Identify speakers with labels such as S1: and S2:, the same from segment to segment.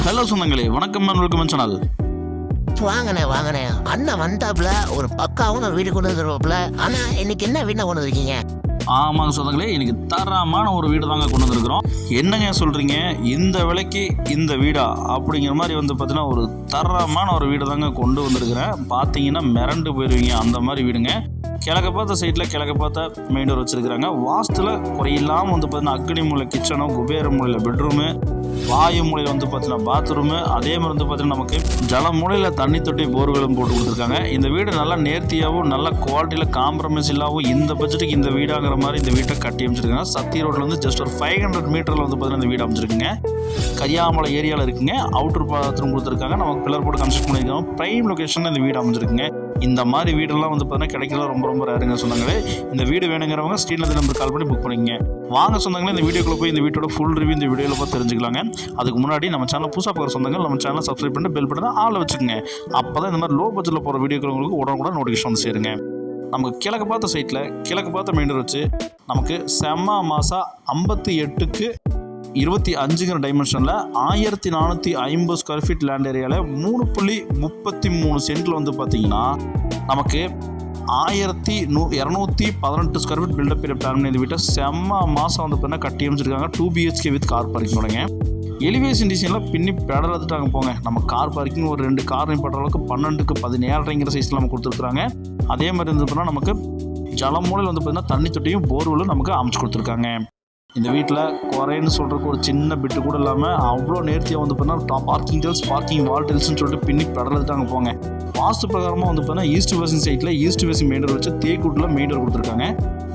S1: Hello சொந்தங்களே, வணக்கம் welcome channel.
S2: வாங்கண்ணே அண்ணன் வந்தாப்புல ஒரு பக்காவும் வீடு கொண்டு வந்துருவாப்புல. ஆனா இன்னைக்கு என்ன வீட்டை கொண்டு வந்திருக்கீங்க?
S1: ஆமாங்க சொந்தங்களே, இன்னைக்கு தரமான ஒரு வீடு தாங்க கொண்டு வந்திருக்கிறோம். என்னங்க சொல்றீங்க, இந்த விலைக்கு இந்த வீடா அப்படிங்கிற மாதிரி பார்த்தீங்கன்னா ஒரு தரமான ஒரு வீடு தாங்க கொண்டு வந்திருக்கிறேன். பார்த்தீங்கன்னா மிரண்டு போயிடுவீங்க, அந்த மாதிரி வீடுங்க. கிழக்க பார்த்த சைட்டில் கிழக்க பார்த்த மெயின் டோர் வச்சுருக்கிறாங்க. வாஸ்துல குறையில்லாமல் பார்த்தீங்கன்னா அக்னி மூலை கிச்சனும், குபேர மூலையில் பெட்ரூமு, வாயு மூலையில் பார்த்தீங்கன்னா பாத்ரூமு, அதே மாதிரி பார்த்தீங்கன்னா நமக்கு ஜல மூலையில் தண்ணி தொட்டி போர்வெலும் போட்டு கொடுத்துருக்காங்க. இந்த வீடு நல்லா நேர்த்தியாகவும் நல்ல குவாலிட்டியில் காம்ப்ரமைஸ் இல்லாமல் இந்த பட்ஜெட்டுக்கு இந்த வீடாகிற மாதிரி இந்த வீட்டை கட்டி அமைச்சிருக்காங்க. சத்தி ரோட்லேருந்து ஜஸ்ட் ஒரு 500 மீட்டரில் பார்த்தீங்கன்னா இந்த வீடு அமைச்சிருக்குங்க. கரியாமலை ஏரியாவில் இருக்குங்க. அவுட்டர் பாத்ரூம் கொடுத்துருக்காங்க. நமக்கு பில்லர் போட்டு கன்ஸ்ட்ரக்ட் பண்ணியிருக்காங்க. ப்ரைம் லொக்கேஷனில் இந்த வீடு அமைச்சிருக்குங்க. இந்த மாதிரி வீடெல்லாம் பார்த்தீங்கன்னா கிடைக்கிறதா ரொம்ப ரொம்ப ரேருங்க சொன்னாங்களே. இந்த வீடு வேணுங்கிறவங்க ஸ்க்ரீனில் நம்பர் கால் பண்ணி புக் பண்ணிக்கங்க. வாங்க சொந்தங்களே, இந்த வீடியோக்குள்ள போய் இந்த வீட்டோட ஃபுல் ரிவ்யூ இந்த வீடியோவில் பார்த்து தெரிஞ்சுக்கலாங்க. அதுக்கு முன்னாடி நம்ம சேனல் புதுசாக பார்க்குற சொந்தங்கள் நம்ம சேனலை சப்ஸ்கிரைப் பண்ணிட்டு பெல் பட்டனை ஆளில் வச்சுக்கோங்க. அப்போ தான் இந்த மாதிரி லோ பட்ஜெட்டில் போகிற வீடியோக்கள் உங்களுக்கு உடனே நோட்டிஃபிகேஷன் வந்து சேருங்க. நமக்கு கிழக்கு பார்த்த சைட்டில் கிழக்கு பார்த்த மெயின் டோர் வச்சு நமக்கு செம்ம மாதம் 58க்கு 25ங்கிற டைமென்ஷனில் 1450 ஸ்கொயர் ஃபீட் லேண்ட் ஏரியாவில் 3.33 சென்டில் பார்த்தீங்கன்னா நமக்கு 1218 square feet built up period plan பண்ணி இந்த வீட்டை செம்ம மாதம் பார்த்தீங்கன்னா கட்டி அமைச்சிருக்காங்க. 2 BHK வித் கார் பார்க்கிங் உடங்க. எலிவேஷன் டிசைனில் பின்னி பெடல் எடுத்துட்டாங்க போங்க. நம்ம கார் பார்க்கிங் ஒரு 2 கார் நிப்பாட்டுற அளவுக்கு 12க்கு 17.5 சைஸில் நம்ம கொடுத்துருக்குறாங்க. அதே மாதிரி இருந்ததுன்னா நமக்கு ஜலமூலையில் பார்த்தீங்கன்னா தண்ணி தொட்டியும் போர்வெலும் நமக்கு அமைச்சு கொடுத்துருக்காங்க. இந்த வீட்டில் குறைன்னு சொல்கிறதுக்கு ஒரு சின்ன பிட்டு கூட இல்லாமல் அவ்வளோ நேர்த்தியாக பார்த்தீங்கன்னா பார்க்கிங் டெல்ஸ், பார்க்கிங் வால் டெல்ஸ்ன்னு சொல்லிட்டு பின்னி பெடல் எடுத்தாங்க போங்க. வாஸ்து பிரகாரமாக பார்த்தீங்கன்னா ஈஸ்ட் ஃபேசிங் சைட்டில் ஈஸ்ட் ஃபேசிங் மெயின் டோர் வச்சு தேக்கூட்டில் மெயின் டோர் கொடுத்துருக்காங்க.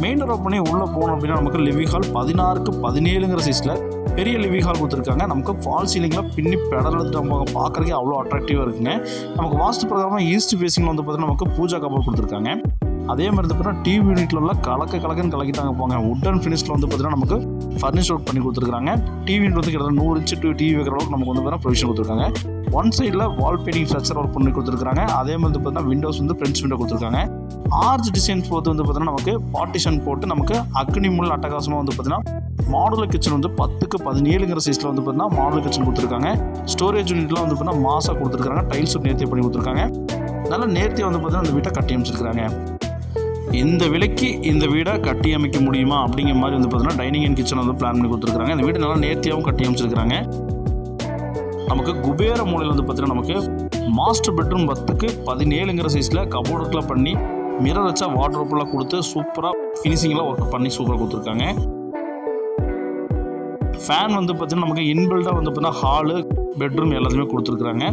S1: மெயின் டோர் ஓப்பன் பண்ணி உள்ளே போனோம் அப்படின்னா நமக்கு லிவிங் ஹால் 16க்கு 17ங்கிற சைஸில் பெரிய லிவிங் ஹால் கொடுத்துருக்காங்க. நமக்கு ஃபால் சீலிங்கில் பின்னி பெடல் எடுத்துட்டு அவங்க பார்க்குறதுக்கே அவ்வளோ அட்ராக்டிவாக இருக்குங்க. நமக்கு வாஸ்து பிரகாரமாக ஈஸ்ட் ஃபேசிங்கில் பார்த்தீங்கன்னா நமக்கு பூஜா கபோர்ட் கொடுத்துருக்காங்க. அதே மாதிரி பார்த்தீங்கன்னா டிவி யூனிட்ல உள்ள கலக்குன்னு கலக்கிட்டாங்க போங்க. உட்டன் ஃபினிஷில் பார்த்தீங்கன்னா நமக்கு ஃபர்னிச்சர் ஒர்க் பண்ணி கொடுத்துருக்காங்க. டிவி யூனிட் கிட்டத்தட்ட 100 இன்ச்சு டிவி வைக்கிற அளவுக்கு நமக்கு பார்த்தீங்கன்னா ப்ரொவிஷன் கொடுத்துருக்காங்க. ஒன் சைடில் வால் பெயிண்டிங் ஸ்ட்ரக்சர் ஒர்க் பண்ணி கொடுத்துருக்காங்க. அதே மாதிரி பார்த்தீங்கன்னா விண்டோஸ் ஃப்ரெண்ட்ஸ் விண்டோ கொடுத்துருக்காங்க. ஆர்ச் டிசைன்ஸ் பார்த்தீங்கன்னா நமக்கு பார்ட்டிஷன் போட்டு நமக்கு அக்னி முள் அட்டகாசமாக பார்த்தீங்கன்னா மாடுலர் கிச்சன் 10க்கு 17ங்கிற சைஸில் பார்த்தீங்கன்னா மாடுலர் கிச்சன் கொடுத்துருக்காங்க. ஸ்டோரேஜ் யூனிட்லாம் பார்த்தீங்கன்னா மாசாக கொடுத்துருக்காங்க. டைல்ஸ் நேர்த்தியாக பண்ணி கொடுத்துருக்காங்க. நல்லா நேர்த்தியாக பார்த்தீங்கன்னா இந்த வீட்டை கட்டி அமைச்சிருக்காங்க. இந்த விலைக்கு இந்த வீடை கட்டி அமைக்க முடியுமா அப்படிங்கிற மாதிரி பார்த்தீங்கன்னா டைனிங் அண்ட் கிச்சன் பிளான் பண்ணி கொடுத்துருக்காங்க. இந்த வீடு நல்லா நேர்த்தியாகவும் கட்டி அமைச்சிருக்காங்க. நமக்கு குபேர மூலையில் பார்த்தீங்கன்னா நமக்கு மாஸ்டர் பெட்ரூம் 10க்கு 17ங்கிற சைஸில் கபோர்டுலாம் பண்ணி மிரர் வச்சா வார்ட்ரோப்லாம் கொடுத்து சூப்பராக ஃபினிஷிங்லாம் ஒர்க் பண்ணி சூப்பராக கொடுத்துருக்காங்க. ஃபேன் பார்த்தீங்கன்னா நமக்கு இன்பில்டாக பார்த்தீங்கன்னா ஹாலு பெட்ரூம் எல்லாத்தையுமே கொடுத்துருக்காங்க.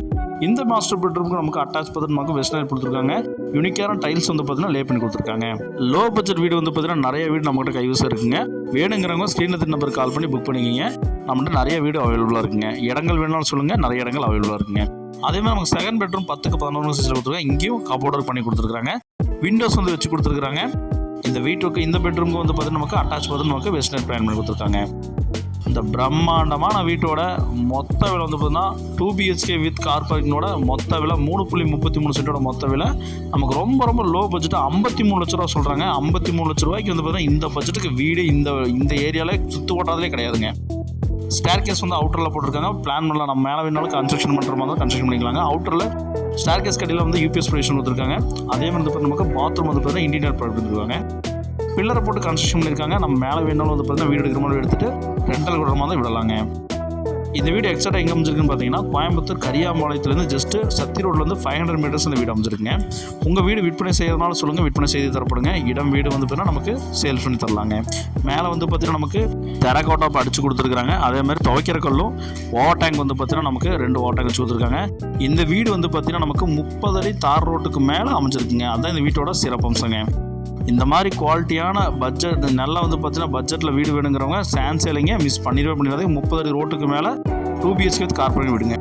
S1: இந்த மாஸ்டர் பெட்ரூமுக்கு நமக்கு அட்டாச் பார்த்துட்டு நமக்கு வெஸ்டர்ன் கொடுத்துருக்காங்க. யூனிக்கான டைல்ஸ் பார்த்தீங்கன்னா லே பண்ணி கொடுத்துருக்காங்க. லோ பட்ஜெட் வீடு பார்த்தீங்கன்னா நிறைய வீடு நம்மகிட்ட கைவசம் இருக்குங்க. வேணுங்கிறவங்க ஸ்க்ரீனில் நம்பர் கால் பண்ணி புக் பண்ணிக்கிங்க. நம்மகிட்ட நிறைய வீடு அவைலபிளாக இருக்குங்க. இடங்கள் வேணாலும் சொல்லுங்கள், நிறைய இடங்கள் அவைலபிளாக இருக்குங்க. அதே மாதிரி நமக்கு செகண்ட் பெட்ரூம் 10க்கு 11 சைஸில் கொடுத்துருக்காங்க. இங்கேயும் கபோர்டர் பண்ணி கொடுத்துருக்காங்க. விண்டோஸ் வச்சு கொடுத்துருக்காங்க. இந்த வீட்டுக்கு இந்த பெட்ரூமுக்கு பார்த்தீங்கன்னா நமக்கு அட்டாச் பார்த்து நமக்கு வெஸ்டர்ன் பிளான் பண்ணி கொடுத்துருக்காங்க. இந்த பிரம்மாண்டமான வீட்டோட மொத்த விலை பார்த்தீங்கன்னா 2 BHK வித் கார் பார்க்கிங்கோட மொத்த விலை 3.33 சென்டோட மொத்த விலை நமக்கு ரொம்ப ரொம்ப லோ பட்ஜெட்டாக 53 லட்ச ரூபா சொல்கிறாங்க. 53 லட்ச ரூபாய்க்கு பார்த்தீங்கன்னா இந்த பட்ஜெட்டுக்கு வீடு இந்த ஏரியாவில் சுற்று ஓட்டாதே கிடையாதுங்க. ஸ்டேர் கேஸ் அவுட்டரில் போட்டிருக்காங்க. பிளான் பண்ணலாம், நம்ம மேலே வேணாலும் கன்ஸ்ட்ரக்ஷன் பண்ணுற மாதிரி தான் கன்ஸ்ட்ரக்ஷன் பண்ணிக்கலாங்க. அவுட்டரில் ஸ்டேர் கேஸ் கடையில் UPS ப்ரொவிஷன் கொடுத்துருக்காங்க. அதே மாதிரி நமக்கு பாத்ரூம் பார்த்தீங்கன்னா இன்டீரியர் ப்ராடக்ட் கொடுத்துருக்காங்க. பில்லரை போட்டு கன்ஸ்ட்ரக்ஷன் பண்ணியிருக்காங்க. நம்ம மேலே வேணாலும் பார்த்தீங்கன்னா வீடு எடுக்கிற மாதிரி எடுத்துகிட்டு ரெண்டல் கொடுற மாதிரி விடலாங்க. இந்த வீடு எக்ஸாக்டாக எங்கே அமைச்சிருக்குன்னு பார்த்தீங்கன்னா கோயம்புத்தூர் கரியாம்பாளையத்துலேருந்து ஜஸ்ட்டு சத்தி ரோட்லேருந்து 500 மீட்டர்ஸ் இந்த வீடு அமைச்சிருக்குங்க. உங்கள் வீடு விற்பனை செய்யறதுனால சொல்லுங்கள், விற்பனை செய்து தரப்படுங்க. இடம் வீடு பார்த்தீங்கன்னா நமக்கு சேல் பண்ணி தரலாங்க. மேலே பார்த்தீங்கன்னா நமக்கு தெரகோட்டாப் அடிச்சு கொடுத்துருக்காங்க. அதே மாதிரி துவைக்கிற கல்லும் ஓவர் டேங்க் பார்த்தீங்கன்னா நமக்கு 2 ஓவர் டேங்க் வச்சு கொடுத்துருக்காங்க. இந்த வீடு பார்த்தீங்கன்னா நமக்கு 30 அடி தார் ரோட்டுக்கு மேலே அமைச்சிருக்குங்க. அதுதான் இந்த வீட்டோட சிறப்பம்சங்க. இந்த மாதிரி குவாலிட்டியான பட்ஜெட் நல்லா பார்த்தீங்கன்னா பட்ஜெட்டில் வீடு வேணுங்கிறவங்க சான்ஸ் இல்லைங்க, மிஸ் பண்ணிடவே பண்ணிடாதீங்க. 30 அடி ரோட்டுக்கு மேலே 2 BHK வித் கார் பார்க்கிங் விடுங்க.